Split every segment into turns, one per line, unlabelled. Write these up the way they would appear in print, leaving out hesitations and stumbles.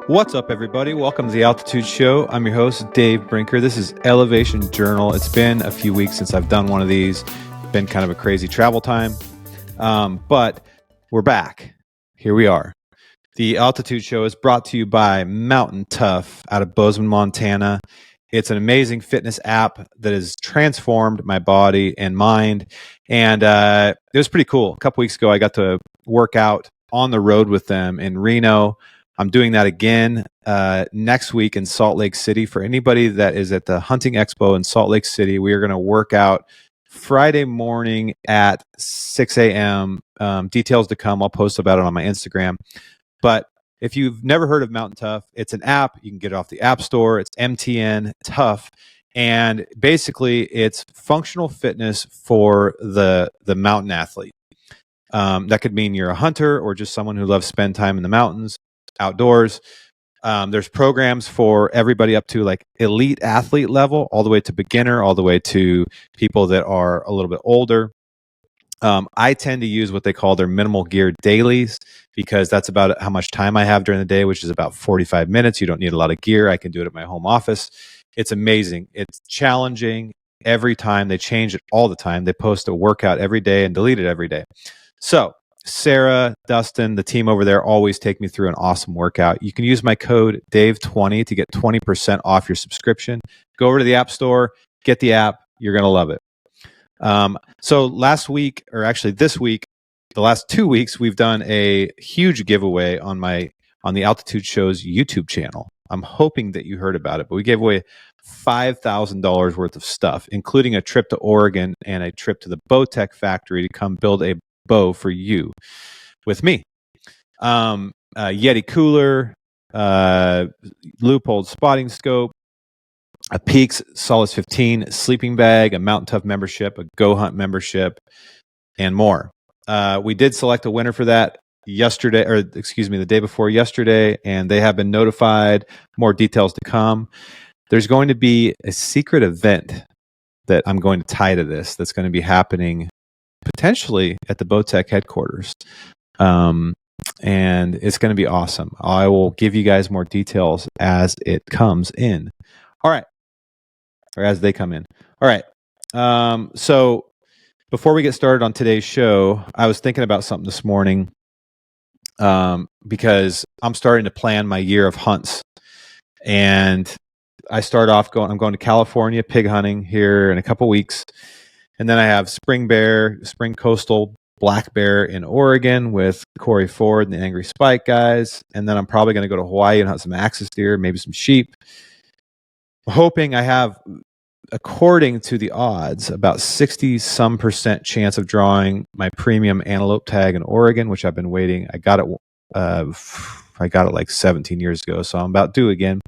What's up, everybody? Welcome to the Altitude Show. I'm your host, Dave Brinker. This is Elevation Journal. It's been a few weeks since I've done one of these. Been kind of a crazy travel time, but we're back. Here we are. The Altitude Show is brought to you by Mountain Tough out of Bozeman, Montana. It's an amazing fitness app that has transformed my body and mind, and it was pretty cool. A couple weeks ago, I got to work out on the road with them in Reno. I'm doing that again next week in Salt Lake City. For anybody that is at the Hunting Expo in Salt Lake City, we are going to work out Friday morning at 6 a.m. Details to come. I'll post about it on my Instagram. But if you've never heard of Mountain Tough, it's an app. You can get it off the App Store. It's MTN Tough. And basically, it's functional fitness for the mountain athlete. That could mean you're a hunter or just someone who loves to spend time in the mountains, outdoors. There's programs for everybody up to like elite athlete level, all the way to beginner, all the way to people that are a little bit older. I tend to use what they call their minimal gear dailies because that's about how much time I have during the day, which is about 45 minutes. You don't need a lot of gear. I can do it at my home office. It's amazing. It's challenging every time. They change it all the time. They post a workout every day and delete it every day. So Sarah, Dustin, the team over there always take me through an awesome workout. You can use my code DAVE20 to get 20% off your subscription. Go over to the App Store, get the app. You're going to love it. So last week, or actually this week, the last 2 weeks, we've done a huge giveaway on the Altitude Show's YouTube channel. I'm hoping that you heard about it, but we gave away $5,000 worth of stuff, including a trip to Oregon and a trip to the Bowtech factory to come build a bow for you with me. Yeti cooler, Leupold spotting scope, a Peaks Solace 15 sleeping bag, a Mountain Tough membership, a Go Hunt membership, and more. We did select a winner for that the day before yesterday, and they have been notified. More details to come. There's going to be a secret event that I'm going to tie to this that's going to be happening potentially at the Bowtech headquarters. And it's going to be awesome. I will give you guys more details as it comes in. All right. Or as they come in. All right. So before we get started on today's show, I was thinking about something this morning because I'm starting to plan my year of hunts. And I start off I'm going to California pig hunting here in a couple weeks. And then I have spring coastal black bear in Oregon with Corey Ford and the Angry Spike guys. And then I'm probably going to go to Hawaii and hunt some axis deer, maybe some sheep. I'm hoping I have, according to the odds, about 60% chance of drawing my premium antelope tag in Oregon, which I've been waiting. I got it like 17 years ago, so I'm about due again.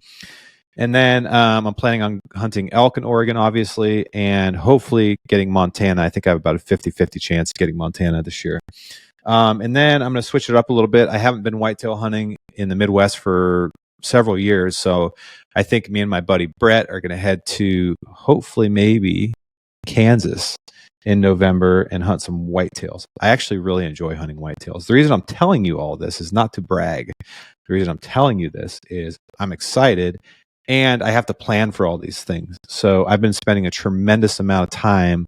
And then I'm planning on hunting elk in Oregon, obviously, and hopefully getting Montana. I think I have about a 50-50 chance of getting Montana this year. And then I'm going to switch it up a little bit. I haven't been whitetail hunting in the Midwest for several years, so I think me and my buddy Brett are going to head to hopefully maybe Kansas in November and hunt some whitetails. I actually really enjoy hunting whitetails. The reason I'm telling you all this is not to brag. The reason I'm telling you this is I'm excited. And I have to plan for all these things. So I've been spending a tremendous amount of time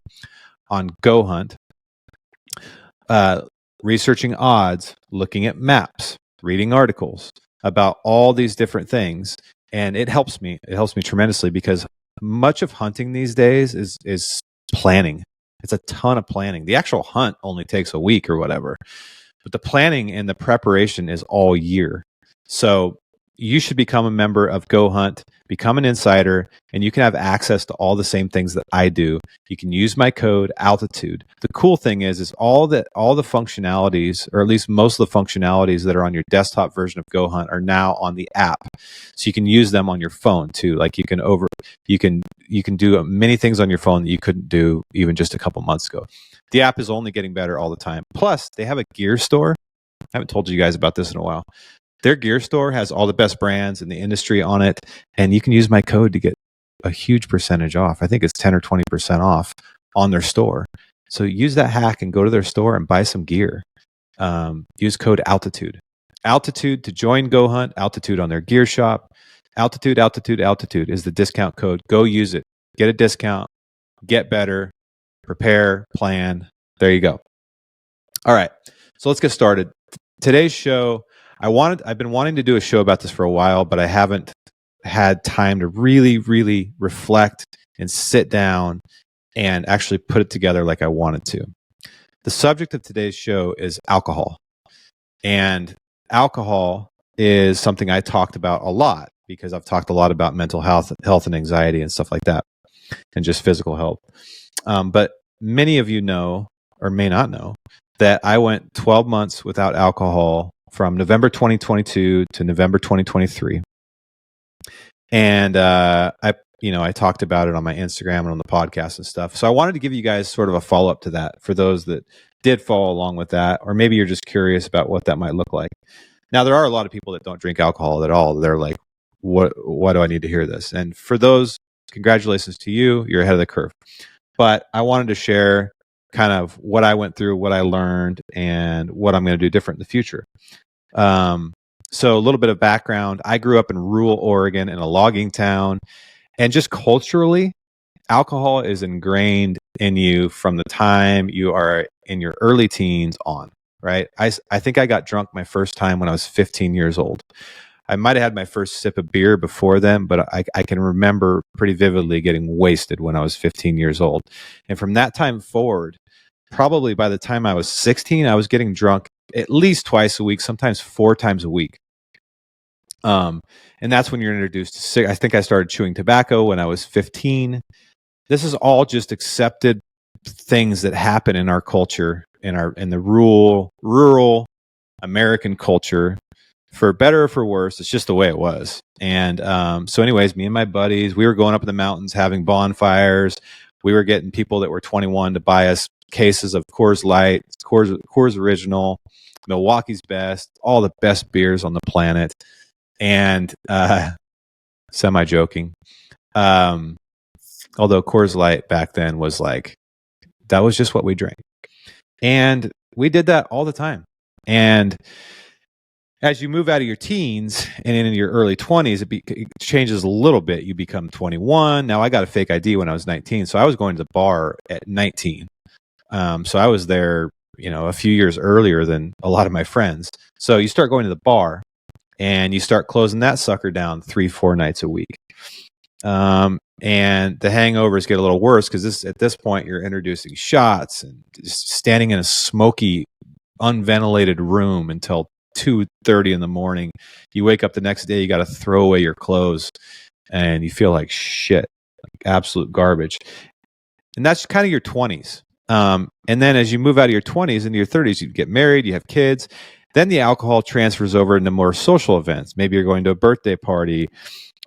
on Go Hunt, researching odds, looking at maps, reading articles about all these different things. And it helps me. It helps me tremendously because much of hunting these days is planning. It's a ton of planning. The actual hunt only takes a week or whatever. But the planning and the preparation is all year. So you should become a member of Go Hunt, become an insider, and you can have access to all the same things that I do. You can use my code Altitude. The cool thing is all the functionalities, or at least most of the functionalities that are on your desktop version of Go Hunt are now on the app. So you can use them on your phone too. Like you can do many things on your phone that you couldn't do even just a couple months ago. The app is only getting better all the time. Plus, they have a gear store. I haven't told you guys about this in a while. Their gear store has all the best brands in the industry on it, and you can use my code to get a huge percentage off. I think it's 10 or 20% off on their store. So use that hack and go to their store and buy some gear. Use code Altitude. Altitude to join Go Hunt, Altitude on their gear shop. Altitude, Altitude, Altitude is the discount code. Go use it. Get a discount. Get better. Prepare. Plan. There you go. All right. So let's get started. Today's show, I've been wanting to do a show about this for a while, but I haven't had time to really reflect and sit down and actually put it together like I wanted to. The subject of today's show is alcohol. And alcohol is something I talked about a lot because I've talked a lot about mental health and anxiety and stuff like that, and just physical health. But many of you know, or may not know, that I went 12 months without alcohol from November 2022 to November 2023. And I talked about it on my Instagram and on the podcast and stuff. So I wanted to give you guys sort of a follow-up to that for those that did follow along with that, or maybe you're just curious about what that might look like. Now, there are a lot of people that don't drink alcohol at all. They're like, why do I need to hear this? And for those, congratulations to you. You're ahead of the curve. But I wanted to share kind of what I went through, what I learned, and what I'm going to do different in the future. So a little bit of background. I grew up in rural Oregon in a logging town. And just culturally, alcohol is ingrained in you from the time you are in your early teens on, right? I think I got drunk my first time when I was 15 years old. I might have had my first sip of beer before then, but I can remember pretty vividly getting wasted when I was 15 years old. And from that time forward, probably by the time I was 16, I was getting drunk at least twice a week, sometimes 4 times a week. And that's when you're introduced to, I think I started chewing tobacco when I was 15. This is all just accepted things that happen in our culture, in the rural American culture, for better or for worse. It's just the way it was. And so anyways, me and my buddies, we were going up in the mountains having bonfires. We were getting people that were 21 to buy us cases of Coors Light, Coors Original, Milwaukee's Best, all the best beers on the planet. And semi-joking, although Coors Light back then was like, that was just what we drank. And we did that all the time. And as you move out of your teens and in your early 20s, it changes a little bit. You become 21. Now, I got a fake ID when I was 19. So I was going to the bar at 19. So I was there, a few years earlier than a lot of my friends. So you start going to the bar and you start closing that sucker down 3-4 nights a week. And the hangovers get a little worse because at this point you're introducing shots and just standing in a smoky, unventilated room until 2:30 in the morning. You wake up the next day, you got to throw away your clothes and you feel like shit, like absolute garbage. And that's kind of your 20s. And then as you move out of your 20s into your 30s, you get married, you have kids. Then the alcohol transfers over into more social events. Maybe you're going to a birthday party,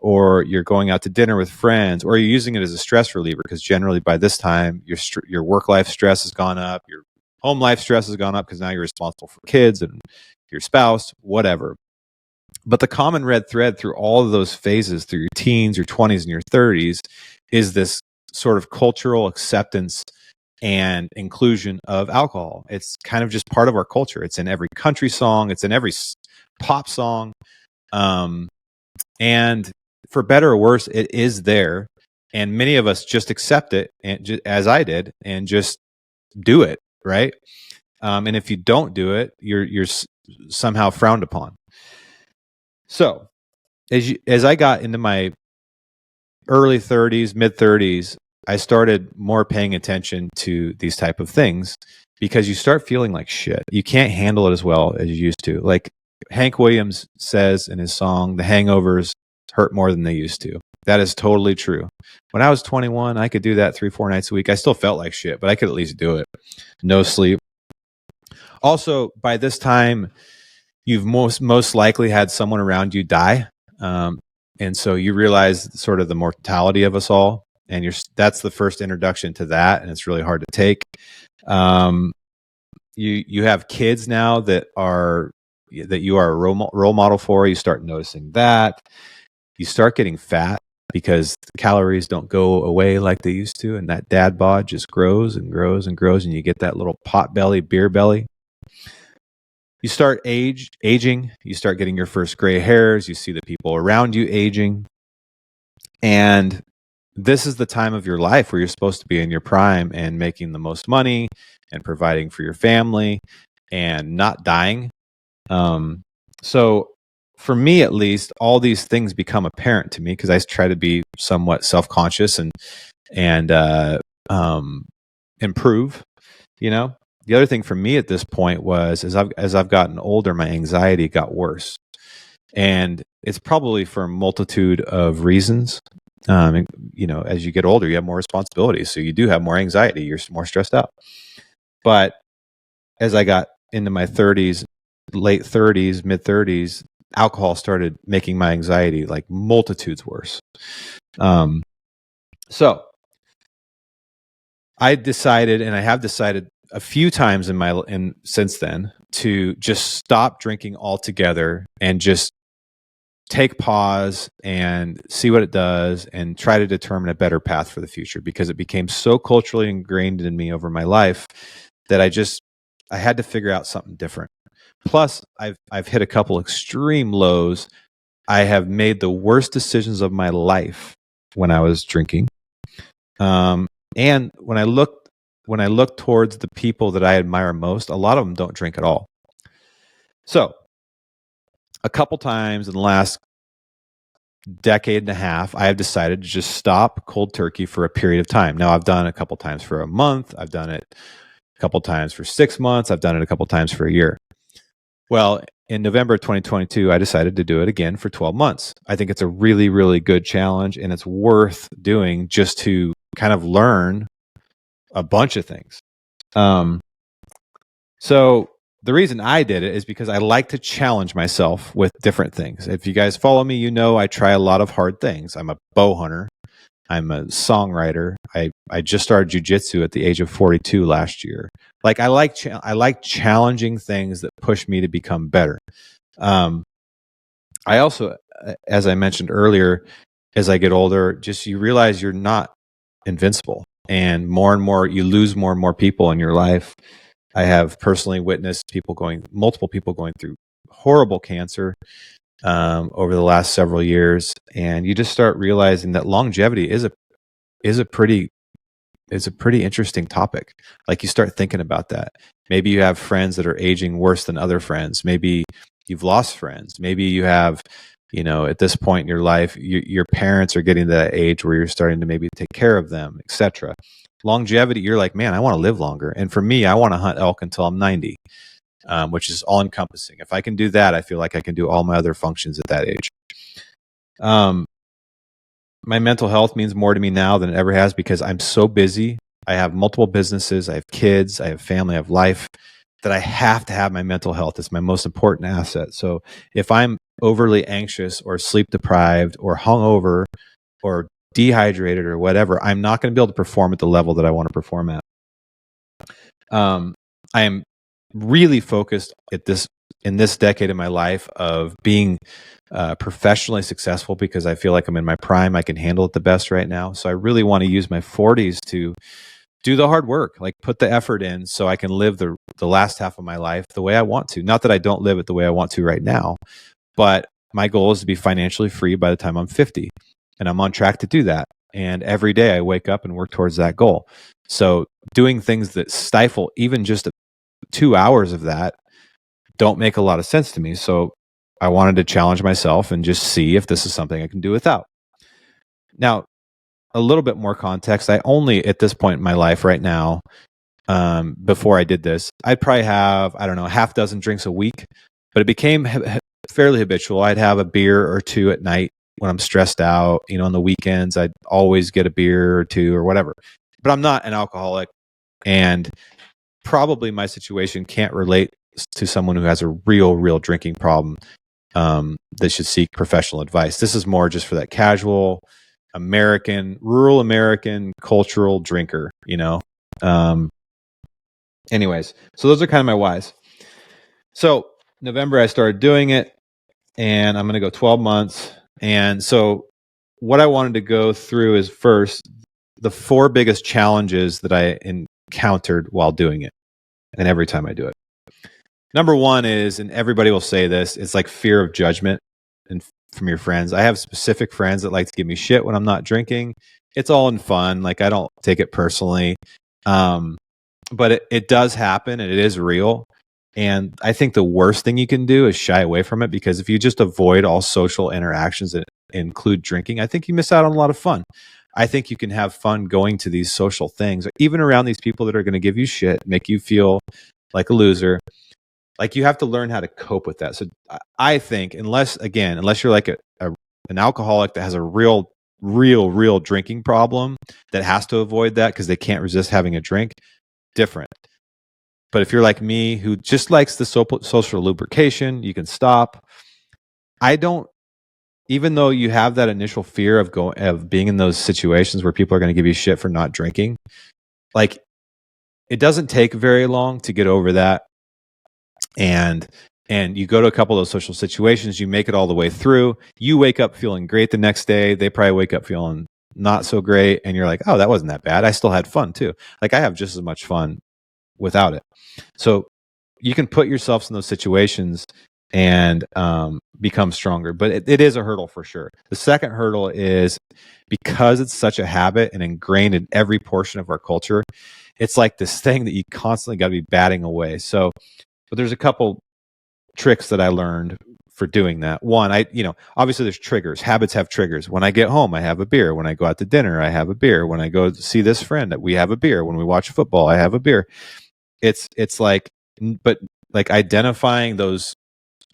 or you're going out to dinner with friends, or you're using it as a stress reliever because generally by this time your work life stress has gone up, your home life stress has gone up because now you're responsible for kids and your spouse, whatever. But the common red thread through all of those phases, through your teens, your 20s, and your 30s, is this sort of cultural acceptance and inclusion of alcohol. It's kind of just part of our culture. It's in every country song. It's in every pop song. And for better or worse, it is there. And many of us just accept it, and as I did, and just do it, right? And if you don't do it, you're somehow frowned upon. So as I got into my early 30s, mid 30s, I started more paying attention to these type of things because you start feeling like shit. You can't handle it as well as you used to. Like Hank Williams says in his song, "The hangovers hurt more than they used to." That is totally true. When I was 21, I could do that 3-4 nights a week. I still felt like shit, but I could at least do it. No sleep. Also, by this time, you've most likely had someone around you die. And so you realize sort of the mortality of us all. And that's the first introduction to that. And it's really hard to take. You have kids now that you are a role model for. You start noticing that. You start getting fat because the calories don't go away like they used to. And that dad bod just grows and grows and grows. And you get that little pot belly, beer belly. you start aging, you start getting your first gray hairs, you see the people around you aging. And this is the time of your life where you're supposed to be in your prime and making the most money and providing for your family and not dying. So for me, at least, all these things become apparent to me because I try to be somewhat self-conscious and improve. The other thing for me at this point was as I've gotten older, my anxiety got worse, and it's probably for a multitude of reasons. As you get older, you have more responsibilities, so you do have more anxiety. You're more stressed out. But as I got into my 30s, late 30s, mid 30s, alcohol started making my anxiety like multitudes worse. So I decided, and I have decided a few times since then, to just stop drinking altogether and just take pause and see what it does and try to determine a better path for the future, because it became so culturally ingrained in me over my life that I had to figure out something different. Plus, I've hit a couple extreme lows. I have made the worst decisions of my life when I was drinking. And when I look towards the people that I admire most, a lot of them don't drink at all. So a couple times in the last decade and a half, I have decided to just stop cold turkey for a period of time. Now, I've done it a couple times for a month. I've done it a couple times for 6 months. I've done it a couple times for a year. Well, in November of 2022, I decided to do it again for 12 months. I think it's a really, really good challenge, and it's worth doing just to kind of learn a bunch of things. So the reason I did it is because I like to challenge myself with different things. If you guys follow me, I try a lot of hard things. I'm a bow hunter. I'm a songwriter. I just started jujitsu at the age of 42 last year. Like I like challenging things that push me to become better. I also, as I mentioned earlier, as I get older, just you realize you're not invincible, and more you lose more and more people in your life. I have personally witnessed multiple people going through horrible cancer over the last several years, and you just start realizing that longevity is a pretty interesting topic. Like you start thinking about that. Maybe you have friends that are aging worse than other friends. Maybe you've lost friends. Maybe you have, at this point in your life, your parents are getting to that age where you're starting to maybe take care of them, etc. Longevity, you're like, man, I want to live longer. And for me, I want to hunt elk until I'm 90, which is all encompassing. If I can do that, I feel like I can do all my other functions at that age. My mental health means more to me now than it ever has because I'm so busy. I have multiple businesses. I have kids. I have family. I have life that I have to have my mental health. It's my most important asset. So if I'm overly anxious or sleep deprived or hungover or dehydrated or whatever, I'm not going to be able to perform at the level that I want to perform at. I am really focused in this decade of my life of being professionally successful because I feel like I'm in my prime. I can handle it the best right now. So I really want to use my 40s to do the hard work, like put the effort in so I can live the last half of my life the way I want to. Not that I don't live it the way I want to right now, but my goal is to be financially free by the time I'm 50. And I'm on track to do that. And every day I wake up and work towards that goal. So doing things that stifle even just 2 hours of that don't make a lot of sense to me. So I wanted to challenge myself and just see if this is something I can do without. Now, a little bit more context. I only, at this point in my life right now, before I did this, I'd probably have, I don't know, a half dozen drinks a week, but it became fairly habitual. I'd have a beer or two at night when I'm stressed out. On the weekends, I'd always get a beer or two or whatever. But I'm not an alcoholic, and probably my situation can't relate to someone who has a real drinking problem that should seek professional advice. This is more just for that casual rural American cultural drinker, anyways, so those are kind of my whys. So November, I started doing it, and I'm going to go 12 months. And so what I wanted to go through is first the 4 biggest challenges that I encountered while doing it, and every time I do it. Number one is, and everybody will say this, it's like fear of judgment and from your friends. I have specific friends that like to give me shit when I'm not drinking. It's all in fun. Like I don't take it personally. Um, but it does happen and it is real. And I think the worst thing you can do is shy away from it, because if you just avoid all social interactions that include drinking, I think you miss out on a lot of fun. I think you can have fun going to these social things, even around these people that are going to give you shit, make you feel like a loser. Like you have to learn how to cope with that. So I think unless you're like an alcoholic that has a real drinking problem that has to avoid that because they can't resist having a drink, different. But if you're like me who just likes the social lubrication, you can stop. I don't, even though you have that initial fear of being in those situations where people are going to give you shit for not drinking, like it doesn't take very long to get over that. And you go to a couple of those social situations, you make it all the way through, you wake up feeling great the next day, they probably wake up feeling not so great, and you're like, oh, that wasn't that bad, I still had fun too. Like I have just as much fun without it. So you can put yourselves in those situations and become stronger, but it is a hurdle for sure. The second hurdle is, because it's such a habit and ingrained in every portion of our culture, it's like this thing that you constantly got to be batting away. But there's a couple tricks that I learned for doing that. One, obviously there's triggers. Habits have triggers. When I get home, I have a beer. When I go out to dinner, I have a beer. When I go see this friend, we have a beer. When we watch football, I have a beer. It's like, but like identifying those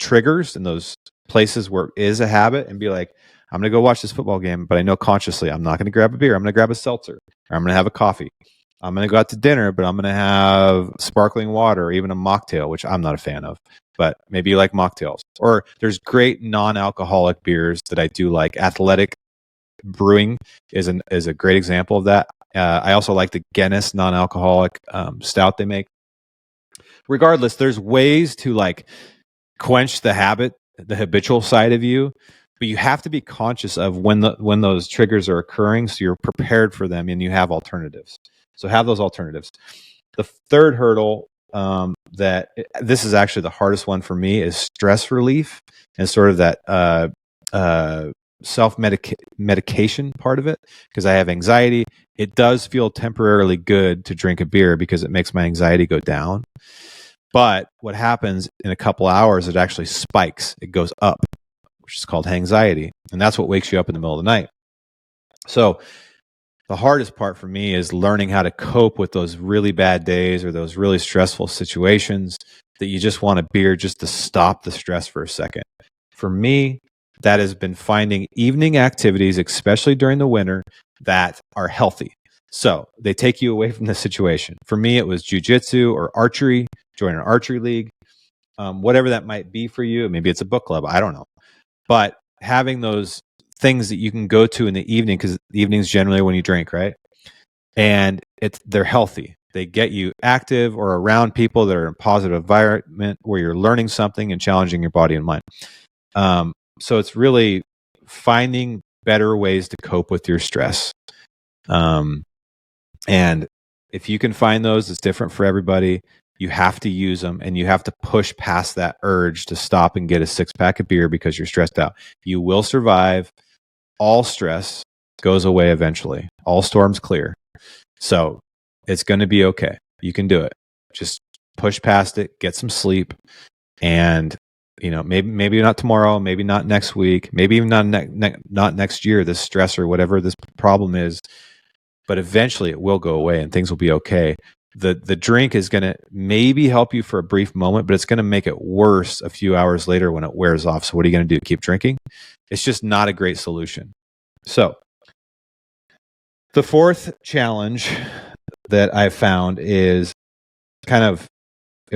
triggers and those places where it is a habit, and be like, I'm going to go watch this football game, but I know consciously I'm not going to grab a beer. I'm going to grab a seltzer, or I'm going to have a coffee. I'm going to go out to dinner, but I'm going to have sparkling water or even a mocktail, which I'm not a fan of, but maybe you like mocktails. Or there's great non-alcoholic beers that I do like. Athletic Brewing is a great example of that. I also like the Guinness non-alcoholic stout they make. Regardless, there's ways to like quench the habit, the habitual side of you, but you have to be conscious of when those triggers are occurring, so you're prepared for them and you have alternatives. So have those alternatives. The third hurdle, this is actually the hardest one for me, is stress relief and sort of that self-medication part of it, because I have anxiety. It does feel temporarily good to drink a beer because it makes my anxiety go down. But what happens in a couple hours, it actually spikes. It goes up, which is called anxiety. And that's what wakes you up in the middle of the night. So the hardest part for me is learning how to cope with those really bad days or those really stressful situations that you just want a beer just to stop the stress for a second. For me, that has been finding evening activities, especially during the winter, that are healthy. So they take you away from the situation. For me, it was jujitsu or archery. Join an archery league, whatever that might be for you. Maybe it's a book club. I don't know. But having those things that you can go to in the evening, because the evening's generally when you drink, right? And they're healthy. They get you active or around people that are in a positive environment where you're learning something and challenging your body and mind. So it's really finding better ways to cope with your stress. And if you can find those, it's different for everybody. You have to use them, and you have to push past that urge to stop and get a 6-pack of beer because you're stressed out. You will survive. All stress goes away eventually. All storms clear. So it's going to be okay. You can do it. Just push past it, get some sleep, and maybe not tomorrow, maybe not next week, maybe even not next year, this stress or whatever this problem is, but eventually it will go away and things will be okay. The drink is going to maybe help you for a brief moment, but it's going to make it worse a few hours later when it wears off. So what are you going to do? Keep drinking? It's just not a great solution. So the fourth challenge that I've found is it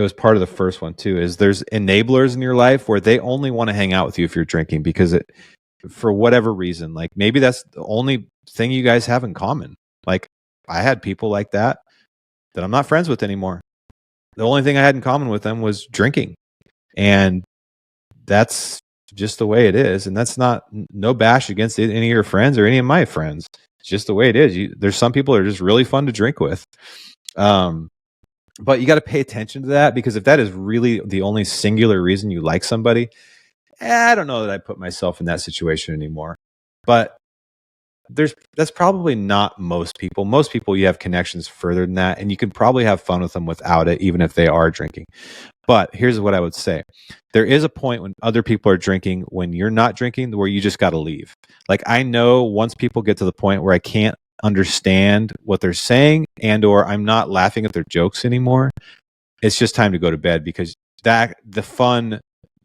was part of the first one too, is there's enablers in your life where they only want to hang out with you if you're drinking, because for whatever reason, like maybe that's the only thing you guys have in common. Like I had people like that I'm not friends with anymore. The only thing I had in common with them was drinking. And that's just the way it is. And that's no bash against any of your friends or any of my friends. It's just the way it is. There's some people that are just really fun to drink with. But you got to pay attention to that, because if that is really the only singular reason you like somebody, I don't know that I put myself in that situation anymore. But that's probably not most people. Most people, you have connections further than that, and you can probably have fun with them without it, even if they are drinking. But here's what I would say. There is a point when other people are drinking, when you're not drinking, where you just got to leave. Like, I know once people get to the point where I can't understand what they're saying, and or I'm not laughing at their jokes anymore, it's just time to go to bed, because that the fun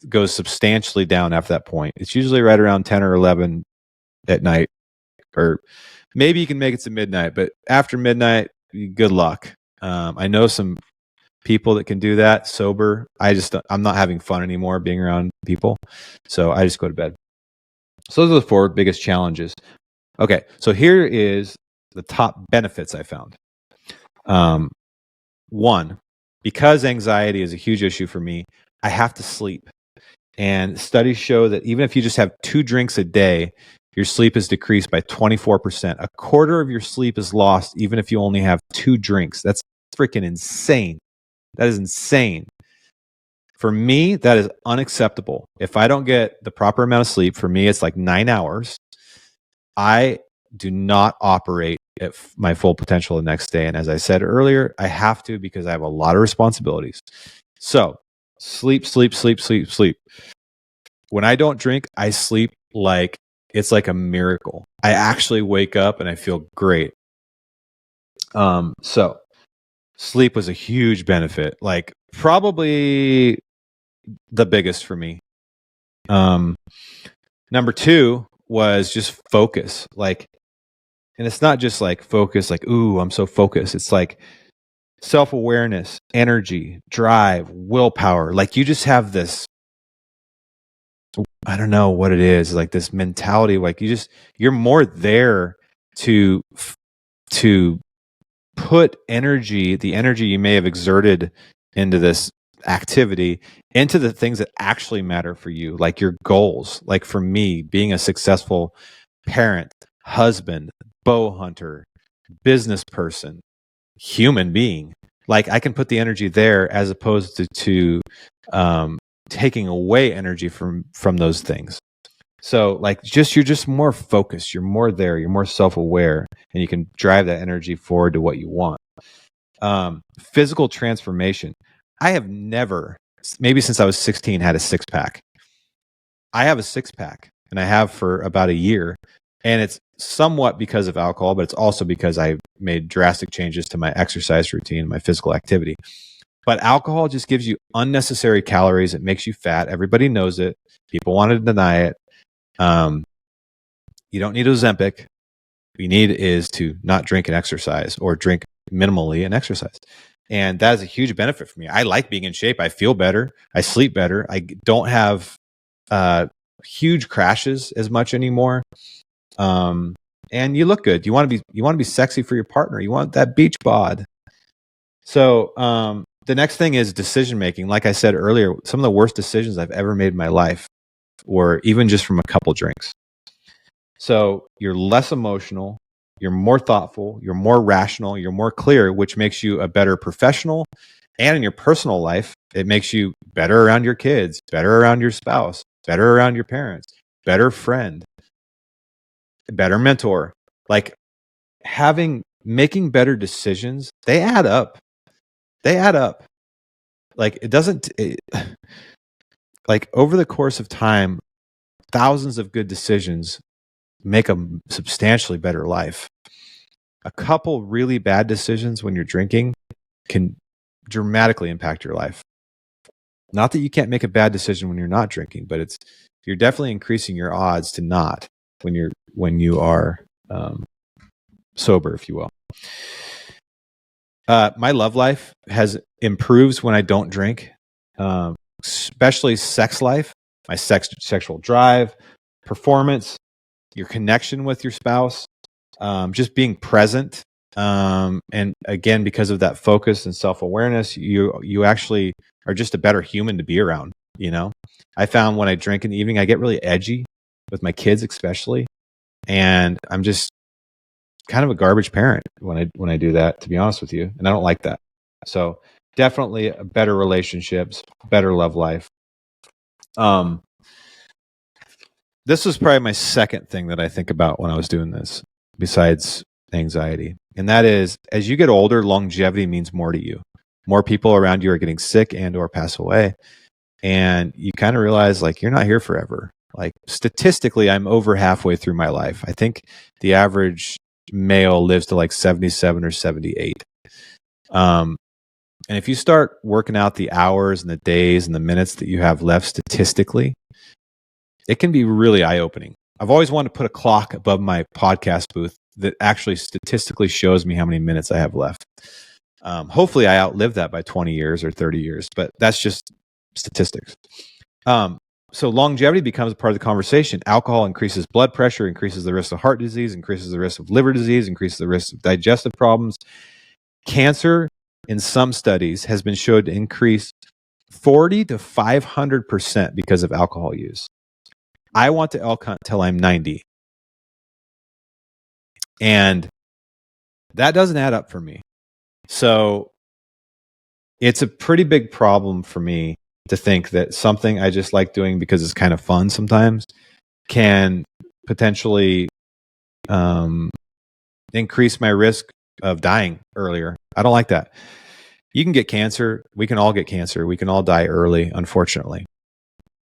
goes substantially down after that point. It's usually right around 10 or 11 at night, or maybe you can make it to midnight, but after midnight, good luck. I know some people that can do that sober. I'm not having fun anymore being around people, so I just go to bed. So those are the 4 biggest challenges. Okay, so here is the top benefits I found. 1, because anxiety is a huge issue for me, I have to sleep. And studies show that even if you just have 2 drinks a day, your sleep is decreased by 24%. A quarter of your sleep is lost even if you only have 2 drinks. That's freaking insane. That is insane. For me, that is unacceptable. If I don't get the proper amount of sleep, for me, it's like 9 hours. I do not operate at my full potential the next day. And as I said earlier, I have to, because I have a lot of responsibilities. So sleep, sleep, sleep, sleep, sleep. When I don't drink, I sleep like it's like a miracle. I actually wake up and I feel great. So sleep was a huge benefit, like probably the biggest for me. Number 2 was just focus. Like, and it's not just like focus, like, ooh, I'm so focused. It's like self-awareness, energy, drive, willpower. Like, you just have this, I don't know what it is, like this mentality, like you're more there to put energy, the energy you may have exerted into this activity, into the things that actually matter for you, like your goals. Like for me, being a successful parent, husband, bow hunter, business person, human being, like I can put the energy there, as opposed to taking away energy from those things. So like you're just more focused, you're more there, you're more self-aware, and you can drive that energy forward to what you want. Physical transformation. I have never, maybe since I was 16, had a 6-pack. I have a 6-pack, and I have for about a year, and it's somewhat because of alcohol, but it's also because I made drastic changes to my exercise routine, my physical activity. But alcohol just gives you unnecessary calories. It makes you fat. Everybody knows it. People want to deny it. You don't need Ozempic. What you need is to not drink and exercise, or drink minimally and exercise. And that is a huge benefit for me. I like being in shape. I feel better. I sleep better. I don't have huge crashes as much anymore. And you look good. You want to be sexy for your partner. You want that beach bod. So the next thing is decision making. Like I said earlier, some of the worst decisions I've ever made in my life were even just from a couple drinks. So you're less emotional, you're more thoughtful, you're more rational, you're more clear, which makes you a better professional. And in your personal life, it makes you better around your kids, better around your spouse, better around your parents, better friend, better mentor. Like making better decisions, they add up. Like like over the course of time, thousands of good decisions make a substantially better life. A couple really bad decisions when you're drinking can dramatically impact your life. Not that you can't make a bad decision when you're not drinking, but you're definitely increasing your odds to not when you are sober, if you will. My love life has improved when I don't drink, especially sex life, my sexual drive, performance, your connection with your spouse, just being present. And again, because of that focus and self-awareness, you actually are just a better human to be around. I found when I drink in the evening, I get really edgy with my kids, especially, and I'm just kind of a garbage parent when I do that, to be honest with you, and I don't like that. So definitely better relationships, better love life. This was probably my second thing that I think about when I was doing this, besides anxiety. And that is, as you get older, longevity means more to you. More people around you are getting sick and or pass away. And you kind of realize, like, you're not here forever. Like, statistically, I'm over halfway through my life. I think the average male lives to like 77 or 78. And if you start working out the hours and the days and the minutes that you have left statistically, it can be really eye-opening. I've always wanted to put a clock above my podcast booth that actually statistically shows me how many minutes I have left. Hopefully I outlive that by 20 years or 30 years, but that's just statistics. So longevity becomes a part of the conversation. Alcohol increases blood pressure, increases the risk of heart disease, increases the risk of liver disease, increases the risk of digestive problems. Cancer, in some studies, has been shown to increase 40 to 500% because of alcohol use. I want to elk hunt till I'm 90. And that doesn't add up for me. So it's a pretty big problem for me to think that something I just like doing because it's kind of fun sometimes can potentially increase my risk of dying earlier. I don't like that. You can get cancer. We can all get cancer. We can all die early, unfortunately.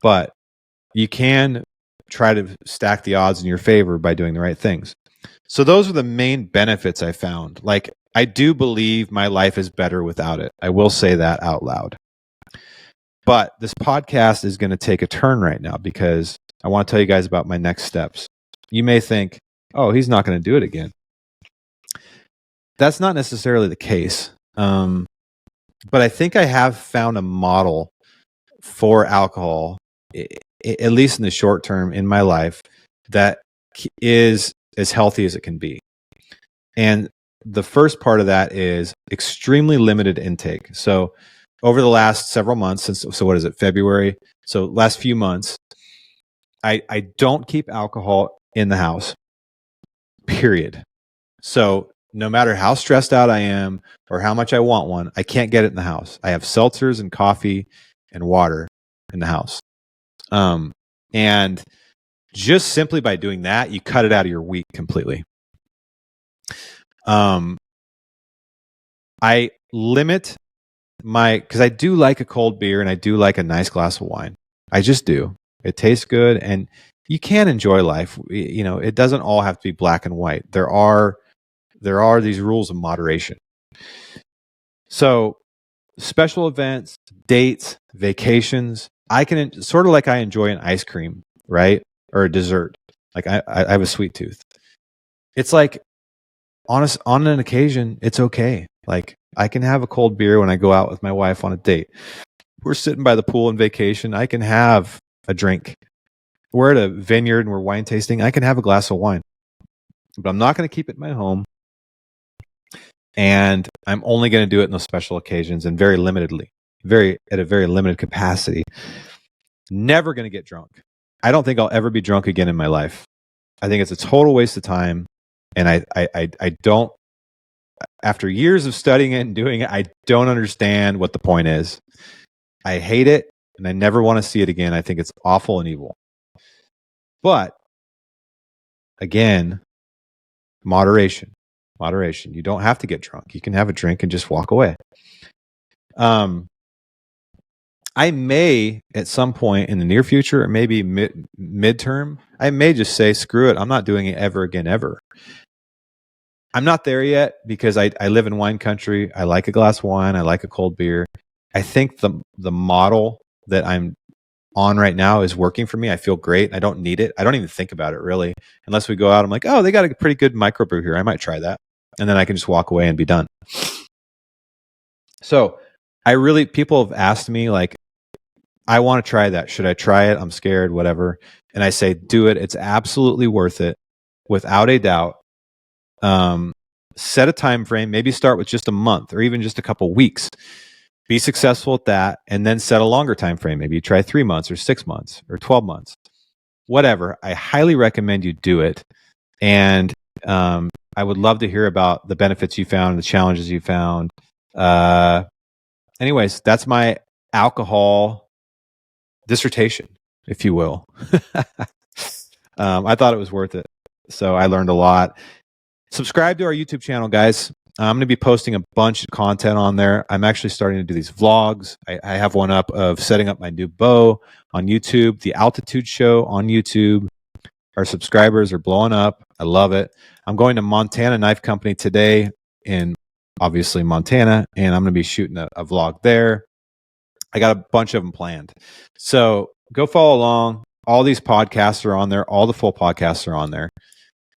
But you can try to stack the odds in your favor by doing the right things. So those are the main benefits I found. Like, I do believe my life is better without it. I will say that out loud. But this podcast is going to take a turn right now because I want to tell you guys about my next steps. You may think, oh, he's not going to do it again. That's not necessarily the case. But I think I have found a model for alcohol, at least in the short term in my life, that is as healthy as it can be. And the first part of that is extremely limited intake. So over the last several months, so what is it, February? So last few months, I don't keep alcohol in the house, period. So no matter how stressed out I am or how much I want one, I can't get it in the house. I have seltzers and coffee and water in the house. And just simply by doing that, you cut it out of your week completely. I limit because I do like a cold beer and I do like a nice glass of wine. I just do. It tastes good and you can enjoy life. You know, it doesn't all have to be black and white. There are these rules of moderation. So special events, dates, vacations, I can sort of like I enjoy an ice cream, right? Or a dessert. Like I have a sweet tooth. It's like on an occasion, it's okay. Like I can have a cold beer when I go out with my wife on a date. We're sitting by the pool on vacation. I can have a drink. We're at a vineyard and we're wine tasting. I can have a glass of wine, but I'm not going to keep it in my home. And I'm only going to do it in those special occasions and very limitedly, at a very limited capacity. Never going to get drunk. I don't think I'll ever be drunk again in my life. I think it's a total waste of time. And I don't, after years of studying it and doing it, I don't understand what the point is. I hate it and I never want to see it again. I think it's awful and evil. But again, moderation. You don't have to get drunk. You can have a drink and just walk away. I may at some point in the near future, or maybe midterm, I may just say, screw it. I'm not doing it ever again, ever. I'm not there yet because I live in wine country. I like a glass of wine. I like a cold beer. I think the model that I'm on right now is working for me. I feel great. I don't need it. I don't even think about it really. Unless we go out, I'm like, oh, they got a pretty good microbrew here. I might try that. And then I can just walk away and be done. So people have asked me, like, I want to try that. Should I try it? I'm scared, whatever. And I say, do it. It's absolutely worth it. Without a doubt. Set a time frame, maybe start with just a month or even just a couple weeks. Be successful at that, and then set a longer time frame. Maybe you try 3 months or 6 months or 12 months. Whatever. I highly recommend you do it. And I would love to hear about the benefits you found, the challenges you found. anyways, that's my alcohol dissertation, if you will. I thought it was worth it. So I learned a lot. Subscribe to our YouTube channel, guys. I'm going to be posting a bunch of content on there. I'm actually starting to do these vlogs. I have one up of setting up my new bow on YouTube, the Altitude Show on YouTube. Our subscribers are blowing up. I love it. I'm going to Montana Knife Company today in obviously Montana, and I'm going to be shooting a vlog there. I got a bunch of them planned. So go follow along. All these podcasts are on there. All the full podcasts are on there.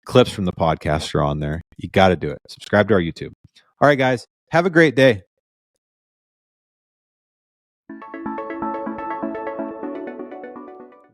Clips from the podcast are on there. You got to do it. Subscribe to our YouTube. All right, guys. Have a great day.